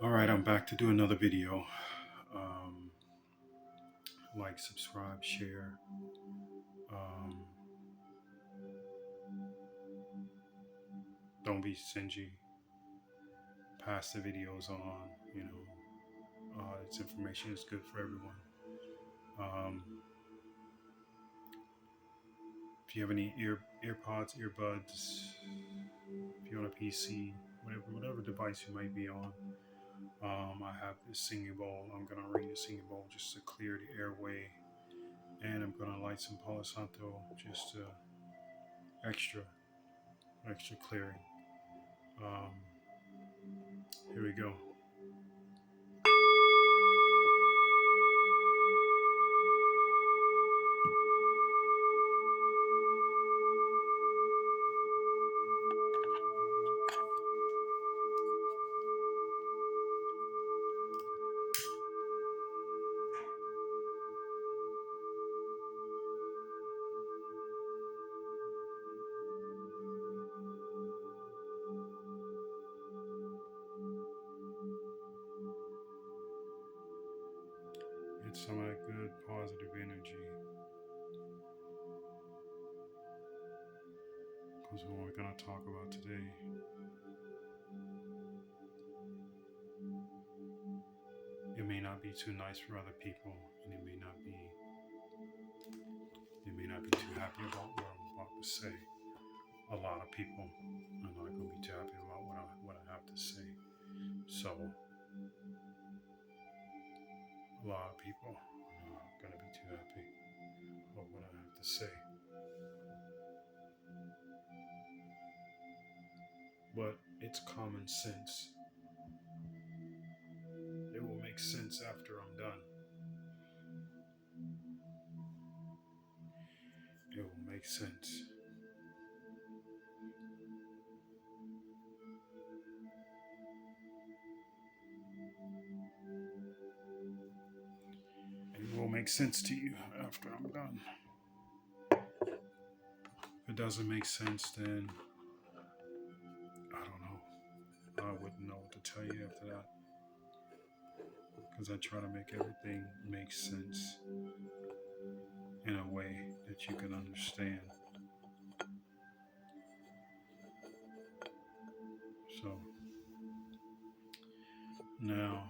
All right, I'm back to do another video. Um, like, subscribe, share. Um, don't be stingy. Pass the videos on. This information is good for everyone. Um, if you have any earpods, earbuds, if you're on a PC, whatever device you might be on, I have this singing bowl. I'm gonna ring the singing bowl just to clear the airway, and I'm gonna light some Palo Santo just to extra extra clearing. Um, Here we go. Get some of that good positive energy. Because what we're going to talk about today, it may not be too nice for other people, and they may not be too happy about what I'm about to say. A lot of people are not going to be too happy about what I have to say. So, a lot of people are not going to be too happy about what I have to say. But it's common sense. It will make sense after I'm done. It will make sense. It will make sense to you after I'm done. If it doesn't make sense, then I don't know. I wouldn't know what to tell you after that. Because I try to make everything make sense in a way that you can understand. So now,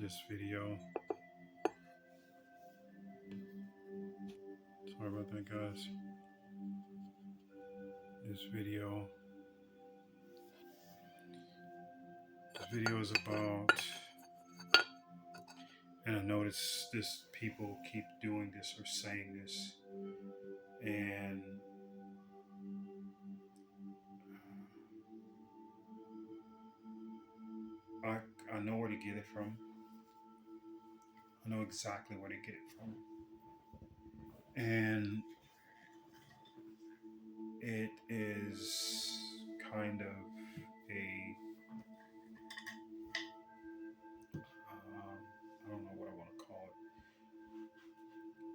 this video, sorry about that, guys. This video is about, and I notice this people keep doing this or saying this, and I know where to get it from. I know exactly where to get it from. And it is kind of a, I don't know what I want to call it.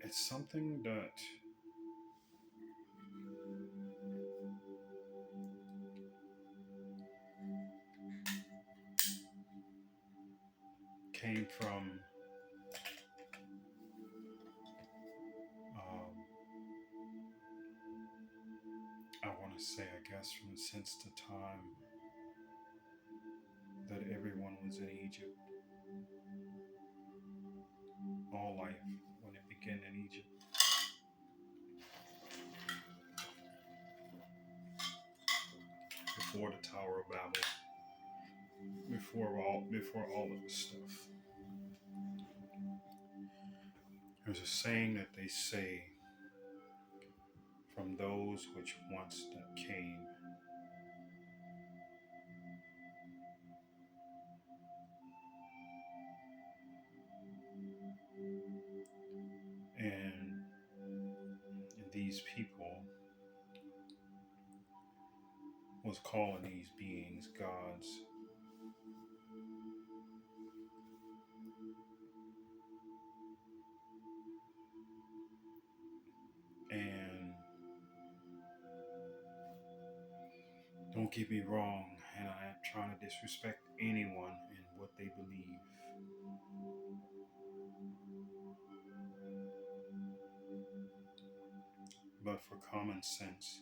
It's something that came from, I want to say, I guess, from since the time that everyone was in Egypt, all life, when it began in Egypt. Before the Tower of Babel, before all of this stuff. There's a saying that they say, from those which once that came, and these people was calling these beings gods. And Don't get me wrong, and I am trying to disrespect anyone and what they believe. But for common sense,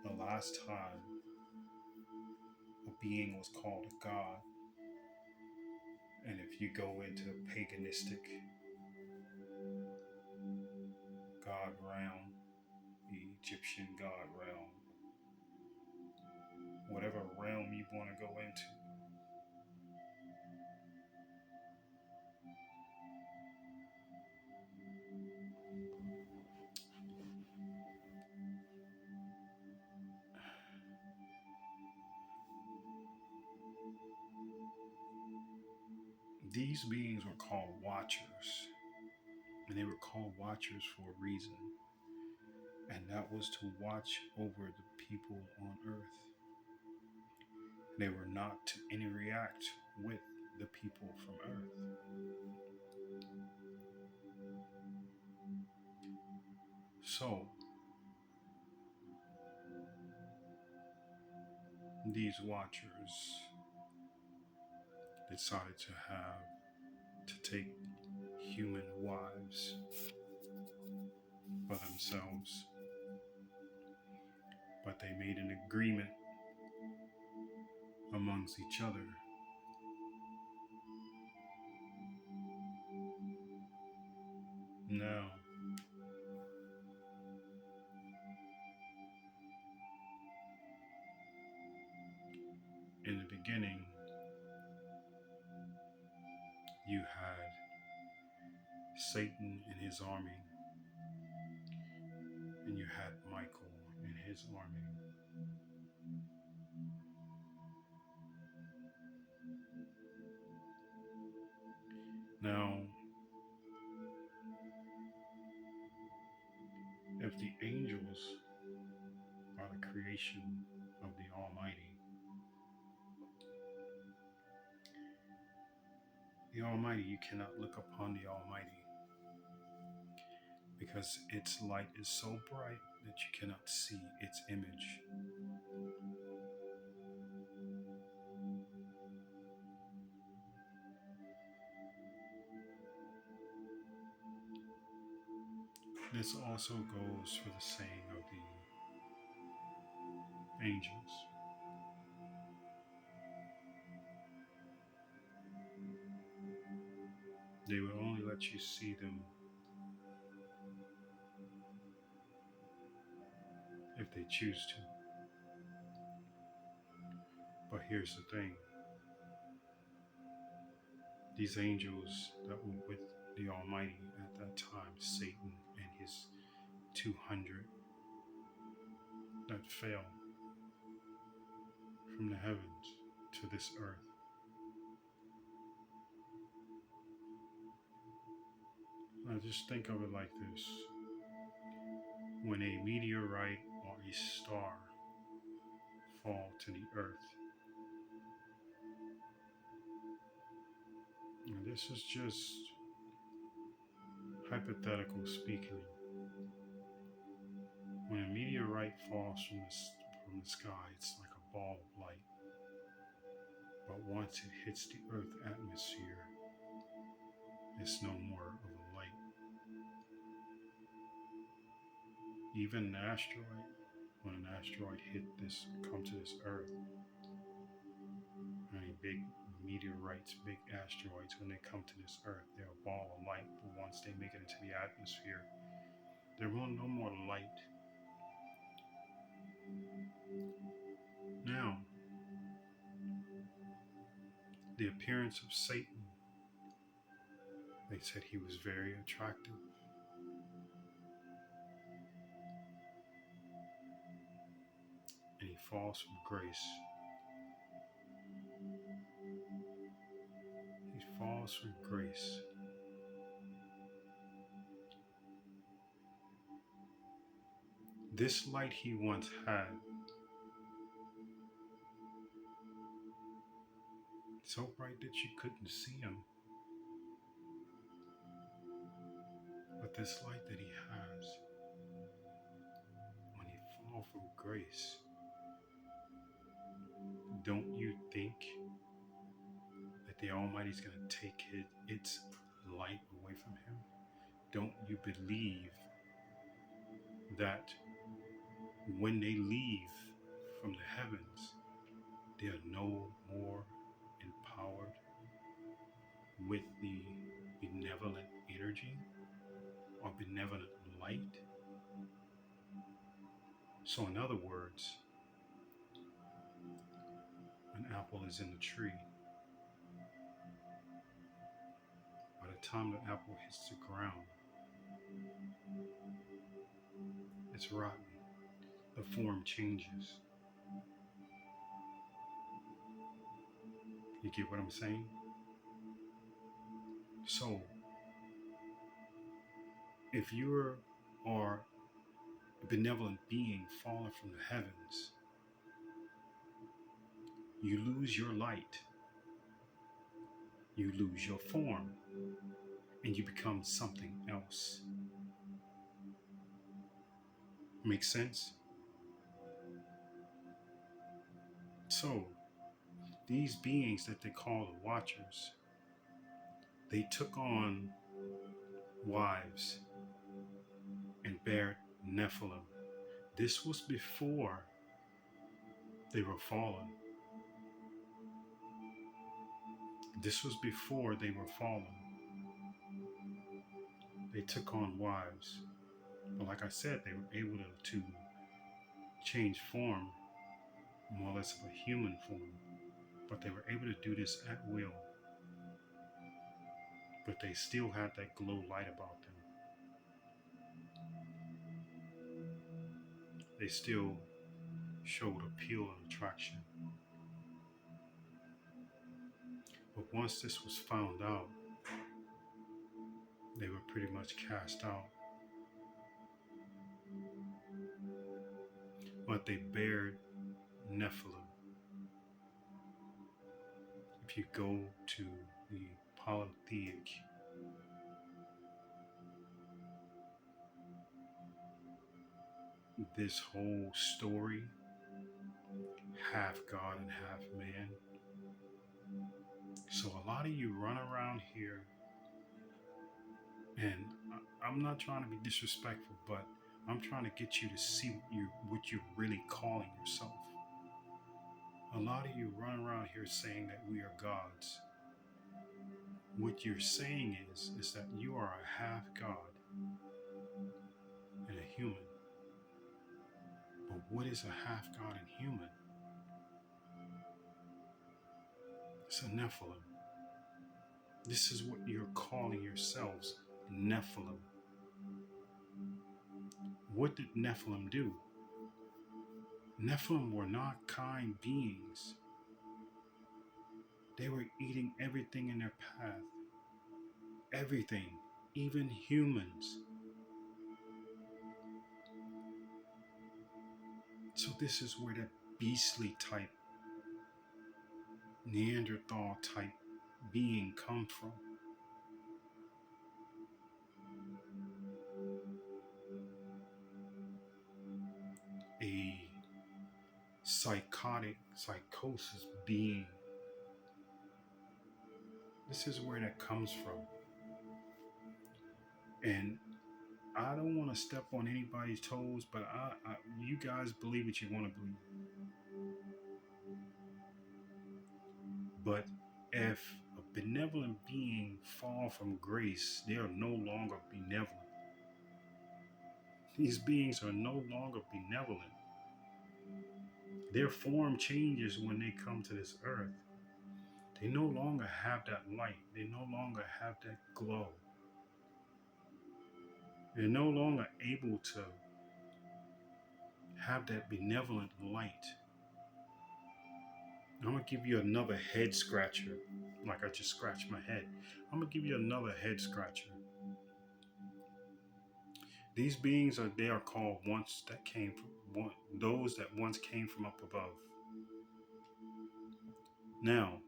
the last time a being was called a god, and if you go into paganistic god realm, the Egyptian god realm, whatever realm you want to go into, these beings were called watchers, and they were called watchers for a reason, and that was to watch over the people on earth. They were not to interact with the people from earth. So, these watchers decided to take human wives for themselves, but they made an agreement amongst each other. Now, in the beginning, you had Satan and his army, and you had Michael and his army. Now, if the angels are the creation of the Almighty, you cannot look upon the Almighty because its light is so bright that you cannot see its image. This also goes for the saying of the angels. They will only let you see them if they choose to. But here's the thing. These angels that were with the Almighty at that time, Satan and his 200 that fell from the heavens to this earth. Now just think of it like this. When a meteorite or a star fall to the earth, and this is just hypothetical speaking. When a meteorite falls from the sky, it's like a ball of light. But once it hits the Earth atmosphere, it's no more of a light. Even an asteroid, when an asteroid come to this Earth, any big meteorites, big asteroids, when they come to this Earth, they're a ball of light. But once they make it into the atmosphere, there will no more light. Now, the appearance of Satan, they said he was very attractive. And he falls from grace. He falls from grace. This light he once had, so bright that you couldn't see him. But this light that he has fall from grace, don't you think that the Almighty is going to take its light away from him? Don't you believe that when they leave from the heavens, they are no more empowered with the benevolent energy or benevolent light? So, in other words, an apple is in the tree. By the time the apple hits the ground, it's rotten. The form changes. You get what I'm saying? So, if you are a benevolent being fallen from the heavens, you lose your light, you lose your form, and you become something else. Make sense? So, these beings that they call the Watchers, they took on wives and bare Nephilim. This was before they were fallen. This was before they were fallen. They took on wives. But like I said, they were able to change form, more or less of a human form. But they were able to do this at will. But they still had that glow light about them. They still showed appeal and attraction. But once this was found out, they were pretty much cast out. But they bared Nephilim. If you go to the polytheic this whole story, half God and half man. So a lot of you run around here, and I'm not trying to be disrespectful, but I'm trying to get you to see what you're really calling yourself. A lot of you run around here saying that we are gods. What you're saying is that you are a half God and a human. But what is a half God and human? It's a Nephilim. This is what you're calling yourselves, Nephilim. What did Nephilim do? Nephilim were not kind beings. They were eating everything in their path. Everything, even humans. So this is where that beastly type, Neanderthal type being come from. A psychosis being. This is where that comes from. And I don't want to step on anybody's toes, but you guys believe what you want to believe. But if a benevolent being fall from grace, they are no longer benevolent. These beings are no longer benevolent. Their form changes when they come to this earth. They no longer have that light. They no longer have that glow. They're no longer able to have that benevolent light. I'm going to give you another head scratcher, like I just scratched my head. I'm going to give you another head scratcher. These beings they are called those that once came from up above. Now,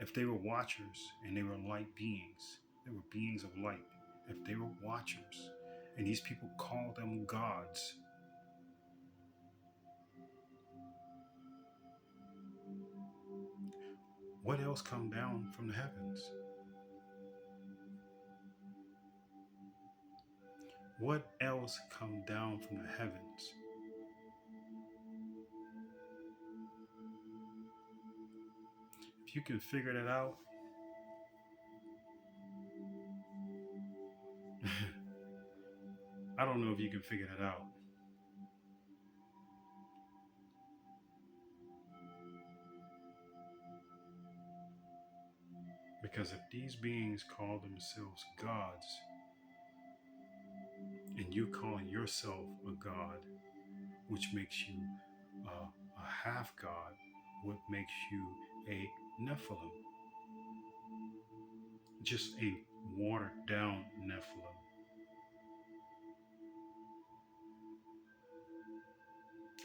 if they were watchers and they were light beings, they were beings of light. If they were watchers and these people called them gods, What else come down from the heavens? What else come down from the heavens? If you can figure that out, I don't know if you can figure that out. Because if these beings call themselves gods, and you calling yourself a god, which makes you a half god, what makes you a Nephilim, just a watered down Nephilim.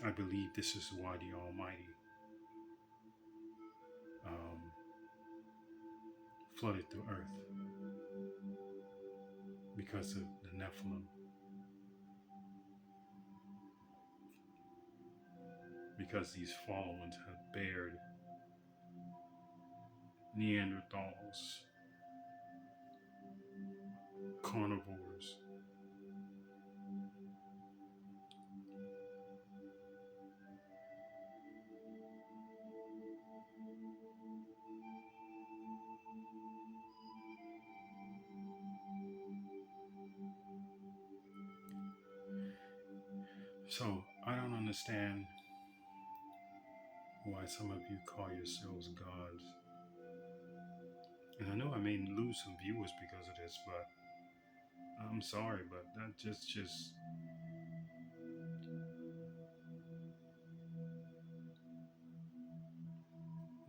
I believe this is why the Almighty um, flooded the earth, because of the Nephilim, because these fallen ones have bared Neanderthals, carnivores. So I don't understand why some of you call yourselves gods. And I know I may lose some viewers because of this, but I'm sorry, but that just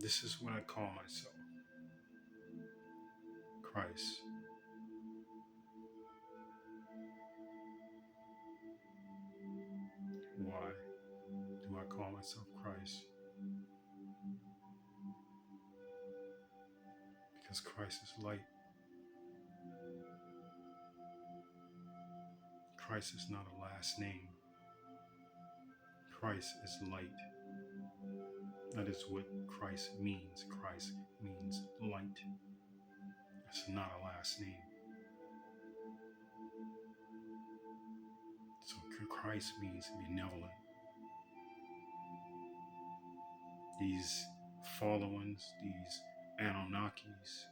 this is what I call myself. Christ. Why do I call myself Christ? Because Christ is light. Christ is not a last name. Christ is light. That is what Christ means. Christ means light. It's not a last name. So Christ means benevolent. These fallen ones, these Anunnakis,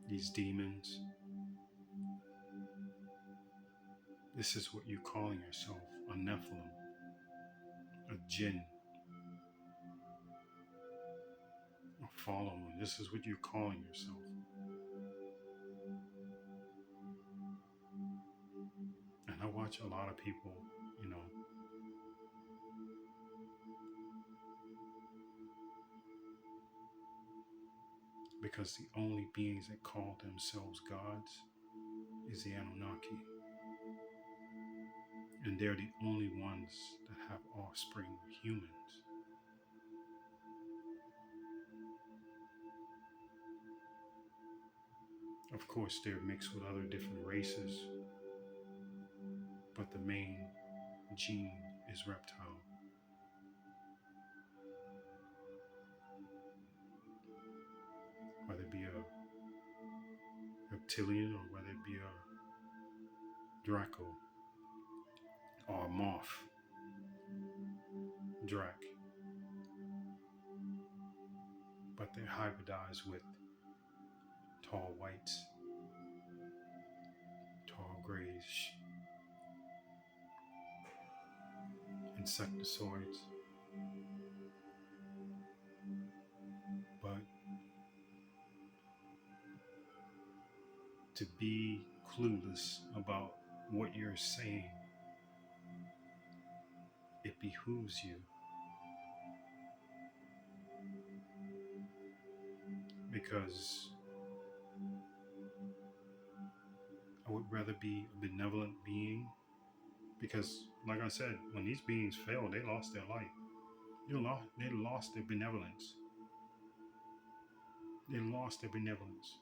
these demons, this is what you're calling yourself, a Nephilim, a jinn, a fallen one. This is what you're calling yourself. And I watch a lot of people, because the only beings that call themselves gods is the Anunnaki. And they're the only ones that have offspring humans. Of course, they're mixed with other different races, but the main gene is reptile. Whether it be a reptilian or whether it be a Draco or a moth, Drac. But they're hybridized with tall whites, tall grays, insectoids. But to be clueless about what you're saying, it behooves you, because I would rather be a benevolent being, because like I said, when these beings failed, they lost their light. They lost their benevolence. They lost their benevolence.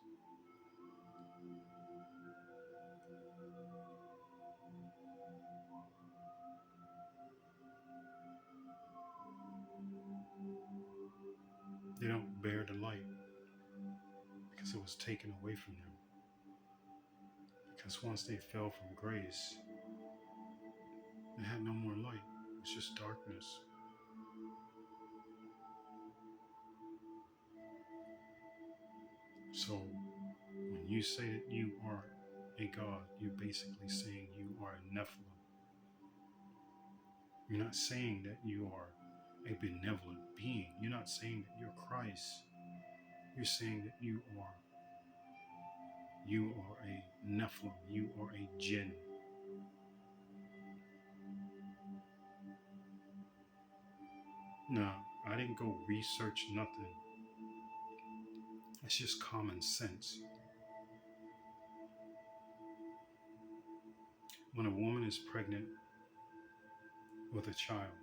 They don't bear the light because it was taken away from them. Because once they fell from grace, they had no more light. It's just darkness. So when you say that you are a God, you're basically saying you are a Nephilim. You're not saying that you are a benevolent being. You're not saying that you're Christ. You're saying that you are a Nephilim. You are a jinn. Now, I didn't go research nothing. It's just common sense. When a woman is pregnant with a child,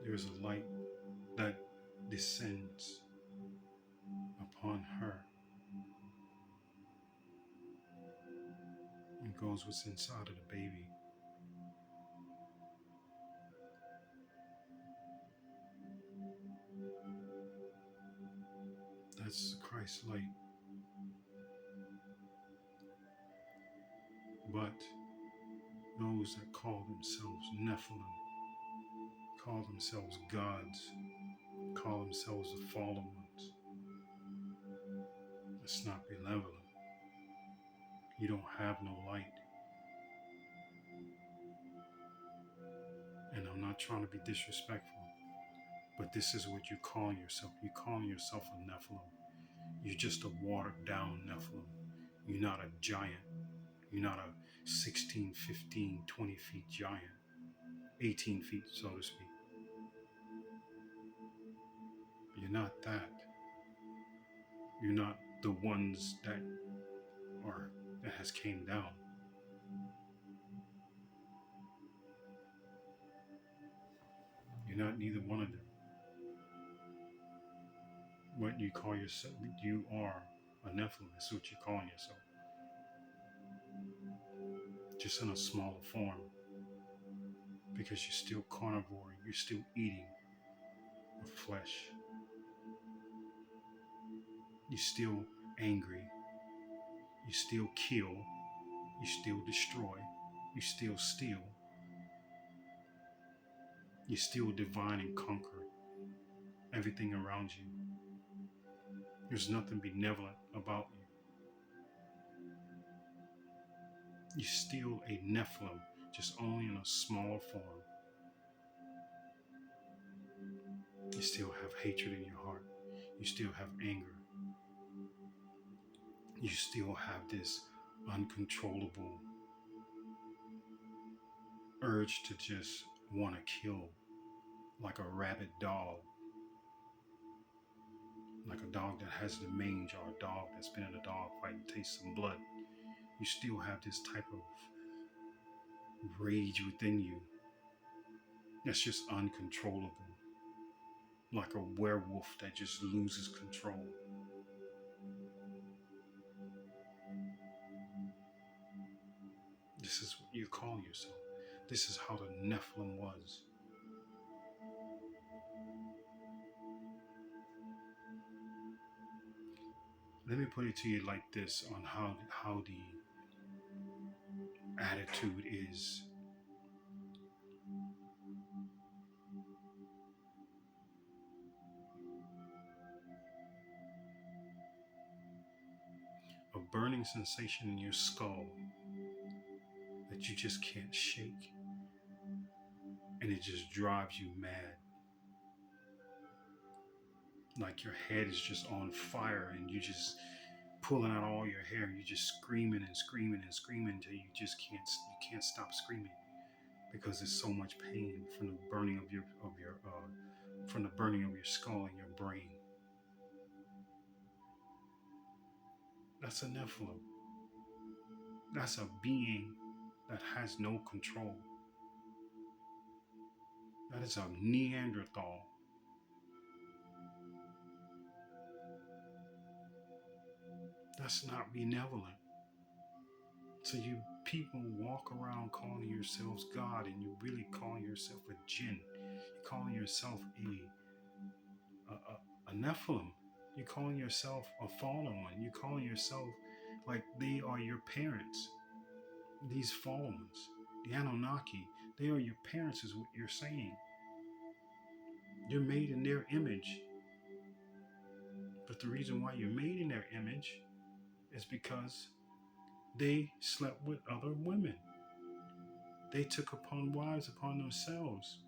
there's a light that descends upon her and goes what's inside of the baby. That's Christ's light. But those that call themselves Nephilim, call themselves gods, call themselves the fallen ones, it's not benevolent. You don't have no light. And I'm not trying to be disrespectful, but this is what you call yourself. You call yourself a Nephilim. You're just a watered down Nephilim. You're not a giant. You're not a 16, 15, 20 feet giant. 18 feet, so to speak. You're not that. You're not the ones that has came down. You're not neither one of them. What you call yourself, you are a Nephilim. That's what you're calling yourself. Just in a smaller form. Because you're still carnivore. You're still eating of flesh. You're still angry. You still kill. You still destroy. You still steal. You still divine and conquer everything around you. There's nothing benevolent about you. You're still a Nephilim, just only in a smaller form. You still have hatred in your heart. You still have anger. You still have this uncontrollable urge to just want to kill, like a rabid dog. Like a dog that has the mange, or a dog that's been in a dog fight and tastes some blood. You still have this type of rage within you that's just uncontrollable. Like a werewolf that just loses control. This is what you call yourself. This is how the Nephilim was. Let me put it to you like this on how the attitude is. A burning sensation in your skull that you just can't shake, and it just drives you mad. Like your head is just on fire and you just pulling out all your hair. You're just screaming and screaming and screaming until you just can't stop screaming, because there's so much pain from the burning of your skull and your brain. That's a Nephilim. That's a being that has no control. That is a Neanderthal. That's not benevolent. So you people walk around calling yourselves God, and you're really calling yourself a jinn. You're calling yourself a Nephilim. You're calling yourself a fallen one. You're calling yourself like they are your parents. These fallen ones, the Anunnaki, they are your parents, is what you're saying. You're made in their image. But the reason why you're made in their image is because they slept with other women. They took upon wives upon themselves.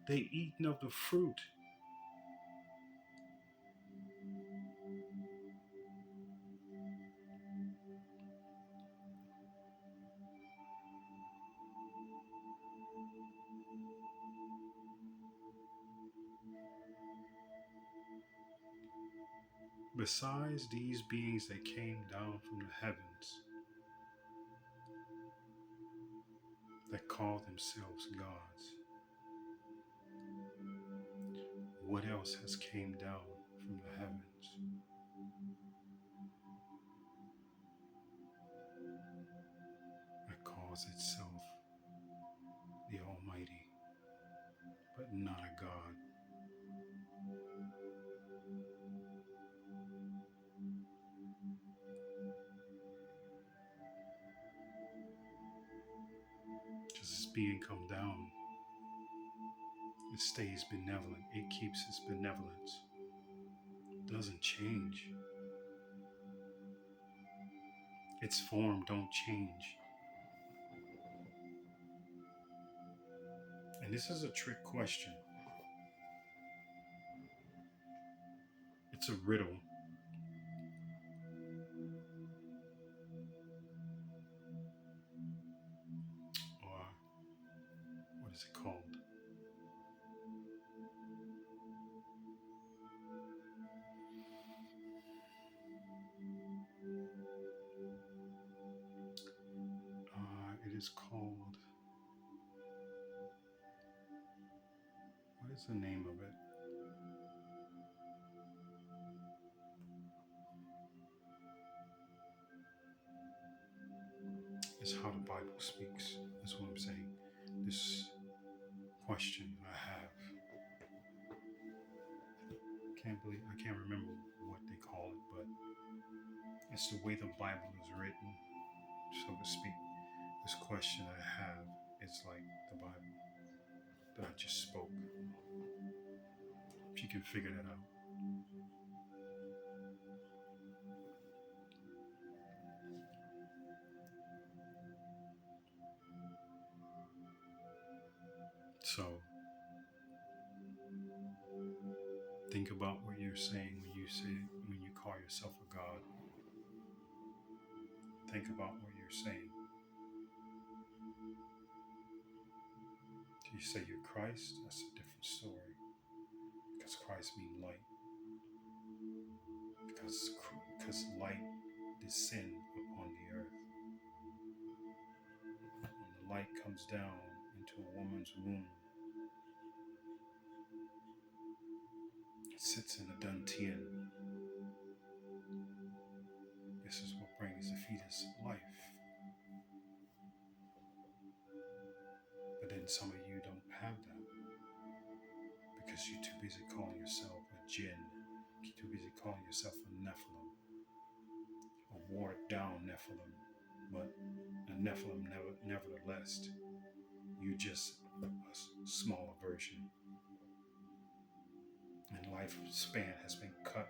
They eaten of the fruit. Besides these beings that came down from the heavens, that call themselves gods, what else has came down from the heavens? That calls itself the Almighty, but not a God. Just as being come down, it stays benevolent. It keeps its benevolence. It doesn't change. Its form don't change. And this is a trick question. It's a riddle. Or what is it called? It is called, what is the name of it? It's how the Bible speaks. That's what I'm saying. This question I have. I can't remember what they call it, but it's the way the Bible is written, so to speak. This question I have, it's like the Bible that I just spoke. If you can figure that out. So think about what you're saying when you call yourself a God. Think about what you're saying. Do you say you're Christ? That's a different story. Because Christ means light. Because light descends upon the earth. When the light comes down into a woman's womb, it sits in a dantian. This is what brings the fetus life. But then some of you don't have that because you're too busy calling yourself a jinn. You're too busy calling yourself a Nephilim, a watered down Nephilim. But a Nephilim, nevertheless, you're just a smaller version. And lifespan has been cut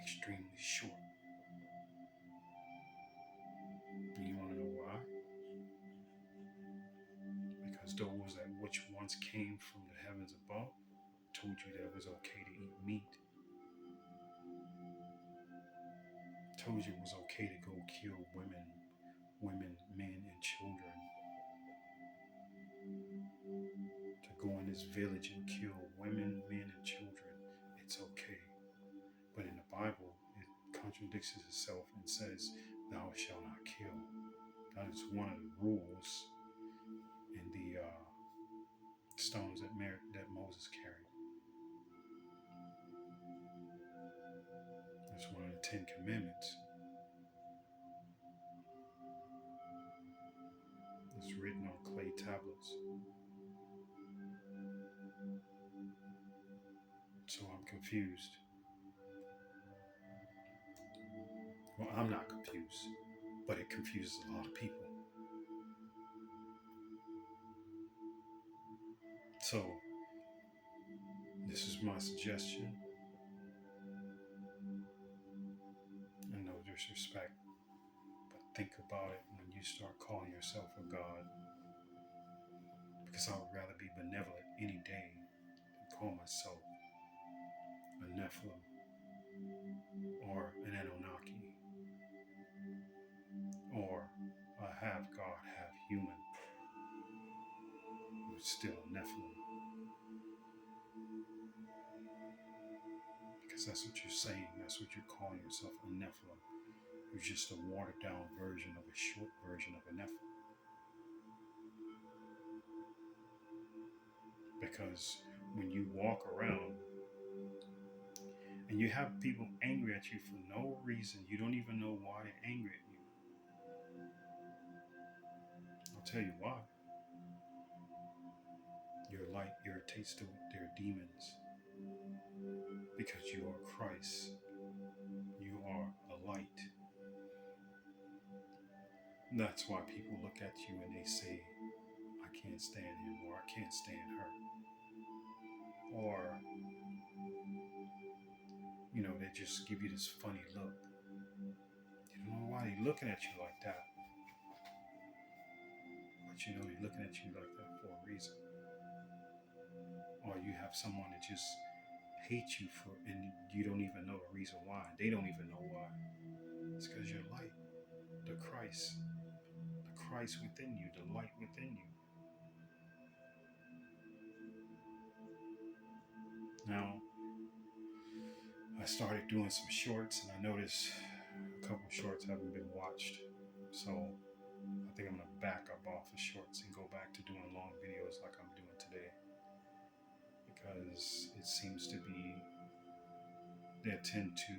extremely short. And you want to know why? Because those that which once came from the heavens above told you that it was okay to eat meat. Told you it was okay to go kill women, men, and children. To go in this village and kill women, men, and children. It's okay. But in the Bible, it contradicts itself and says, thou shalt not kill. That is one of the rules in the stones that Moses carried. It's one of the 10 Commandments. confused. Well, I'm not confused, but it confuses a lot of people. So, this is my suggestion, and no disrespect, but think about it when you start calling yourself a God, because I would rather be benevolent any day than call myself a Nephilim or an Anunnaki or a half God, half human who's still a Nephilim, because that's what you're saying. That's what you're calling yourself, a Nephilim. You're just a watered down version of a short version of a Nephilim. Because when you walk around and you have people angry at you for no reason, you don't even know why they're angry at you. I'll tell you why. Your light irritates their demons. Because you are Christ. You are a light. That's why people look at you and they say, I can't stand him, or I can't stand her. Or, they just give you this funny look. You don't know why they're looking at you like that. But they're looking at you like that for a reason. Or you have someone that just hates you and you don't even know the reason why. They don't even know why. It's because you're light. The Christ within you, the light within you. Now, I started doing some shorts and I noticed a couple shorts haven't been watched. So I think I'm going to back up off the shorts and go back to doing long videos like I'm doing today. Because it seems to be, they tend to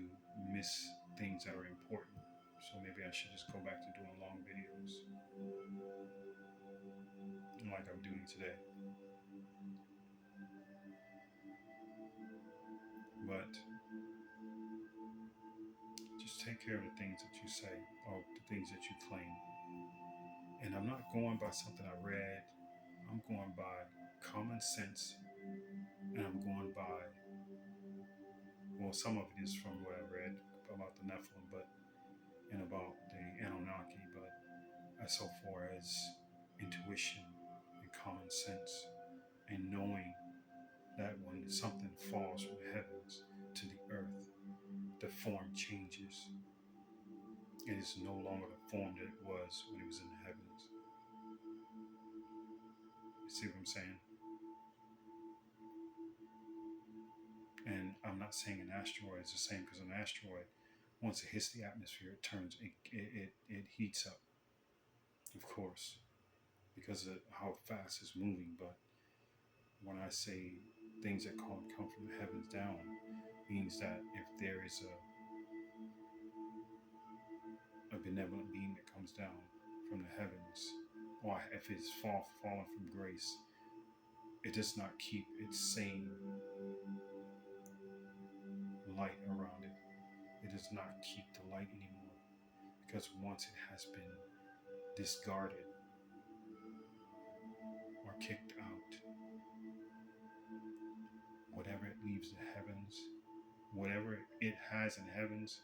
miss things that are important. So maybe I should just go back to doing long videos like I'm doing today. But just take care of the things that you say or the things that you claim. And I'm not going by something I read. I'm going by common sense. And I'm going by, well, some of it is from what I read about the Nephilim, and about the Anunnaki, but as so far as intuition and common sense and knowing that when something falls from the heavens to the earth, the form changes. It is no longer the form that it was when it was in the heavens. You see what I'm saying? And I'm not saying an asteroid is the same, because an asteroid, once it hits the atmosphere, it heats up, of course, because of how fast it's moving. But when I say things that come from the heavens down, means that if there is a benevolent being that comes down from the heavens, or if it's fallen from grace, it does not keep its same light around it. It does not keep the light anymore, because once it has been discarded or kicked out, whatever it leaves in heavens, whatever it has in heavens,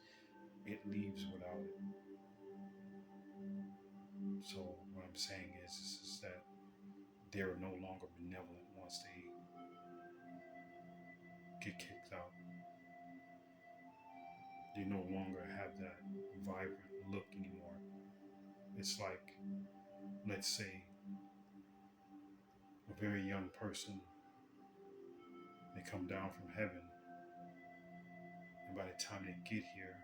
it leaves without it. So what I'm saying is that they're no longer benevolent once they get kicked out. They no longer have that vibrant look anymore. It's like, let's say, a very young person, they come down from heaven, and by the time they get here,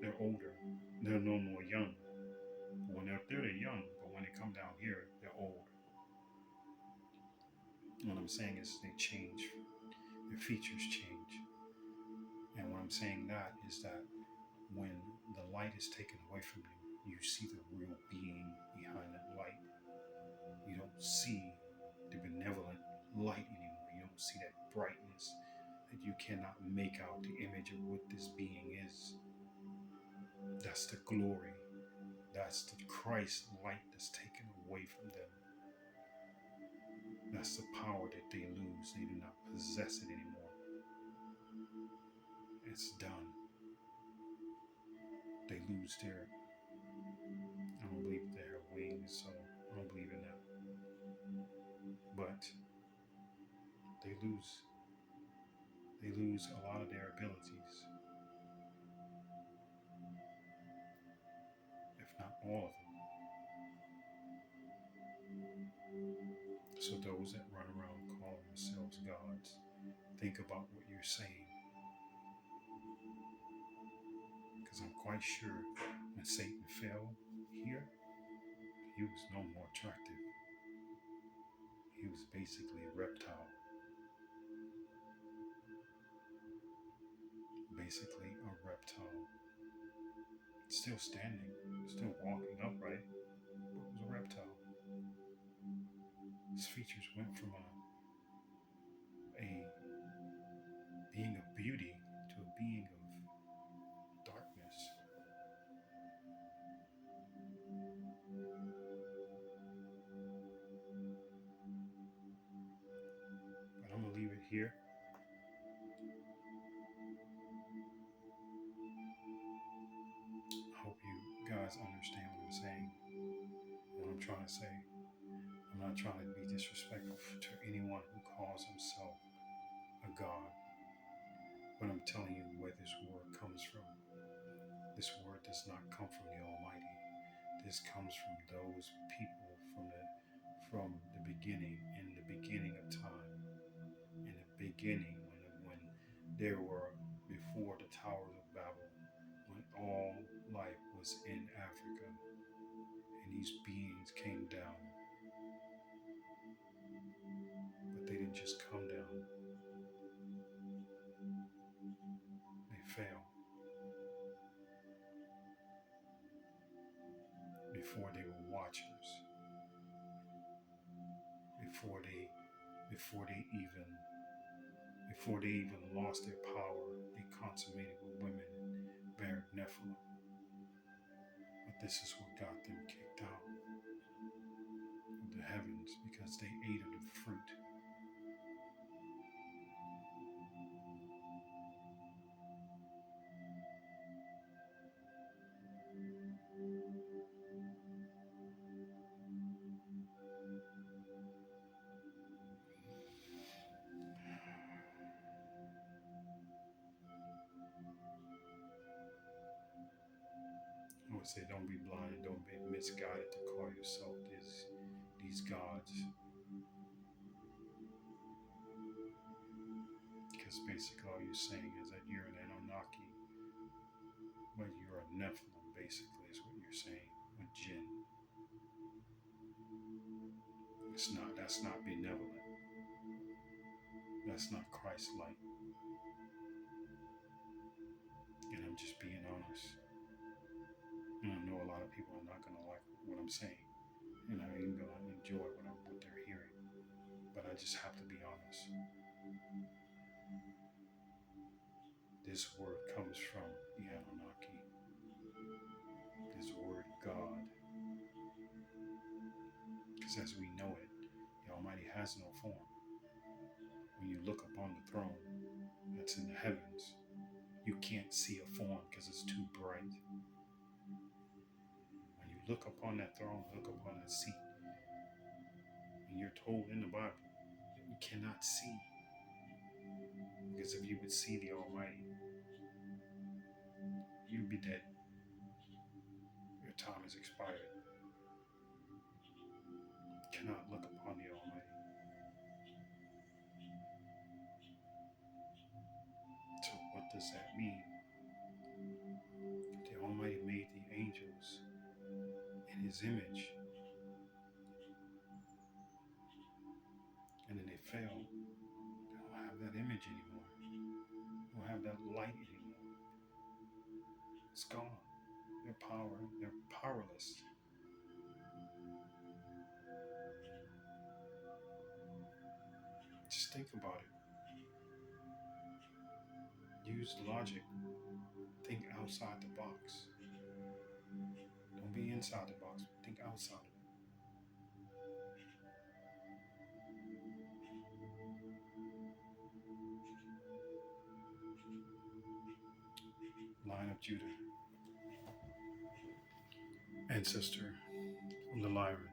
they're older. They're no more young. When they're up there, they're young, but when they come down here, they're old. What I'm saying is they change. Their features change. And what I'm saying that is that when the light is taken away from you, you see the real being behind that light. You don't see the benevolent light anymore. You don't see that brightness, that you cannot make out the image of what this being is. That's the glory. That's the Christ light that's taken away from them. That's the power that they lose. They do not possess it anymore. It's done. They lose their, I don't believe they have wings, so I don't believe in that. But they lose a lot of their abilities, if not all of them. So those that run around calling themselves gods, think about what you're saying. Because I'm quite sure when Satan fell here, he was no more attractive. He was basically a reptile. Basically a reptile. Still standing, still walking upright, but was a reptile. His features went from a being of beauty to a being of darkness. But I'm gonna leave it here. I hope you guys understand what I'm saying, what I'm trying to say. I'm not trying to be disrespectful to anyone who calls himself a god, but I'm telling you where this word comes from. This word does not come from the Almighty. This comes from those people from the beginning, in the beginning of time, in the beginning when there were, before the towers of Babel, when all life was in Africa, and these beings came down. But they didn't just come down, they fell. Before they were watchers, before they even lost their power, they consummated with women and bare Nephilim. But this is what got them kicked out of the heavens, because they ate of the fruit. I would say don't be blind, don't be misguided to call yourself these gods. Because basically all you're saying is that you're an Anunnaki, but you're a Nephilim, basically, is what you're saying, a jinn. That's not benevolent. That's not Christ-like. And I'm just being honest. And I know a lot of people are not gonna like what I'm saying. And I ain't gonna enjoy what they're hearing. But I just have to be honest. This word comes from the Anunnaki. This word God. Because as we know it, the Almighty has no form. When you look upon the throne that's in the heavens, you can't see a form because it's too bright. When you look upon that throne, look upon that seat, and you're told in the Bible that we cannot see. Because if you would see the Almighty, you'd be dead. Your time is expired. You cannot look upon the Almighty. So what does that mean? The Almighty made the angels in His image, and then they fell. They don't have that image anymore. They don't have that light anymore. It's gone. They're powerless. Just think about it. Use logic. Think outside the box. Don't be inside the box. Think outside of it. Line of Judah. Ancestor from the Lyran.